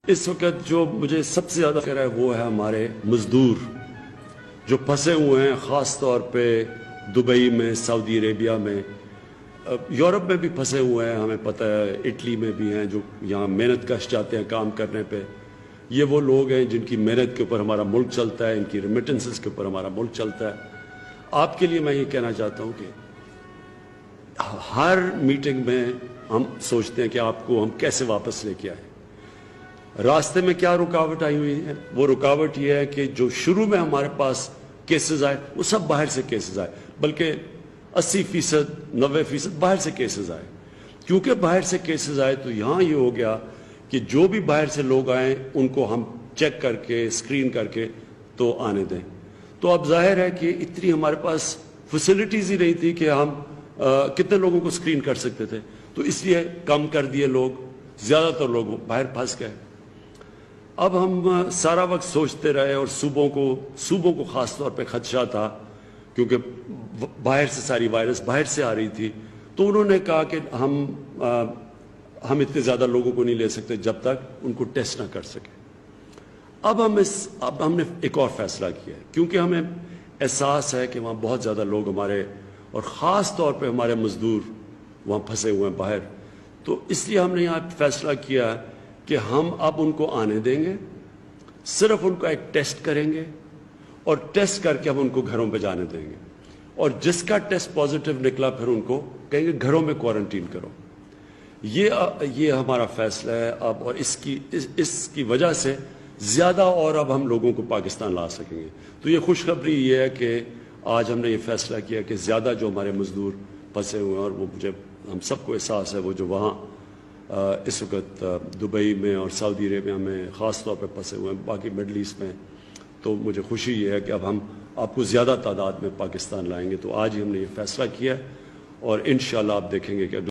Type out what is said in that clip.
اس وقت جو مجھے سب سے زیادہ فکر ہے وہ ہے ہمارے مزدور جو پھنسے ہوئے ہیں، خاص طور پہ دبئی میں، سعودی عربیہ میں، یورپ میں بھی پھنسے ہوئے ہیں، ہمیں پتہ ہے اٹلی میں بھی ہیں جو یہاں محنت کش جاتے ہیں کام کرنے پہ۔ یہ وہ لوگ ہیں جن کی محنت کے اوپر ہمارا ملک چلتا ہے، ان کی ریمیٹنسز کے اوپر ہمارا ملک چلتا ہے۔ آپ کے لیے میں یہ کہنا چاہتا ہوں کہ ہر میٹنگ میں ہم سوچتے ہیں کہ آپ کو ہم کیسے واپس لے کے آئیں۔ راستے میں کیا رکاوٹ آئی ہوئی ہے؟ وہ رکاوٹ یہ ہے کہ جو شروع میں ہمارے پاس کیسز آئے وہ سب باہر سے کیسز آئے، بلکہ 80%، 90% باہر سے کیسز آئے۔ کیونکہ باہر سے کیسز آئے تو یہاں یہ ہو گیا کہ جو بھی باہر سے لوگ آئیں ان کو ہم چیک کر کے، اسکرین کر کے تو آنے دیں۔ تو اب ظاہر ہے کہ اتنی ہمارے پاس فیسلٹیز ہی نہیں تھی کہ ہم کتنے لوگوں کو اسکرین کر سکتے تھے، تو اس لیے کم کر دیے لوگ، زیادہ تر لوگ باہر پھنس گئے۔ اب ہم سارا وقت سوچتے رہے، اور صوبوں کو خاص طور پہ خدشہ تھا کیونکہ باہر سے ساری وائرس باہر سے آ رہی تھی، تو انہوں نے کہا کہ ہم اتنے زیادہ لوگوں کو نہیں لے سکتے جب تک ان کو ٹیسٹ نہ کر سکیں۔ اب ہم نے ایک اور فیصلہ کیا ہے، کیونکہ ہمیں احساس ہے کہ وہاں بہت زیادہ لوگ ہمارے، اور خاص طور پہ ہمارے مزدور وہاں پھنسے ہوئے ہیں باہر، تو اس لیے ہم نے یہاں فیصلہ کیا کہ ہم اب ان کو آنے دیں گے، صرف ان کا ایک ٹیسٹ کریں گے، اور ٹیسٹ کر کے ہم ان کو گھروں پہ جانے دیں گے، اور جس کا ٹیسٹ پازیٹیو نکلا پھر ان کو کہیں گے گھروں میں کوارنٹین کرو۔ یہ ہمارا فیصلہ ہے اب، اور اس کی وجہ سے زیادہ اور اب ہم لوگوں کو پاکستان لا سکیں گے۔ تو یہ خوشخبری یہ ہے کہ آج ہم نے یہ فیصلہ کیا کہ زیادہ جو ہمارے مزدور پھنسے ہوئے ہیں، اور وہ مجھے ہم سب کو احساس ہے وہ جو وہاں اس وقت دبئی میں اور سعودی عربیہ میں خاص طور پہ پھنسے ہوئے ہیں، باقی مڈل ایسٹ میں، تو مجھے خوشی یہ ہے کہ اب ہم آپ کو زیادہ تعداد میں پاکستان لائیں گے۔ تو آج ہی ہم نے یہ فیصلہ کیا ہے، اور انشاءاللہ آپ دیکھیں گے کہ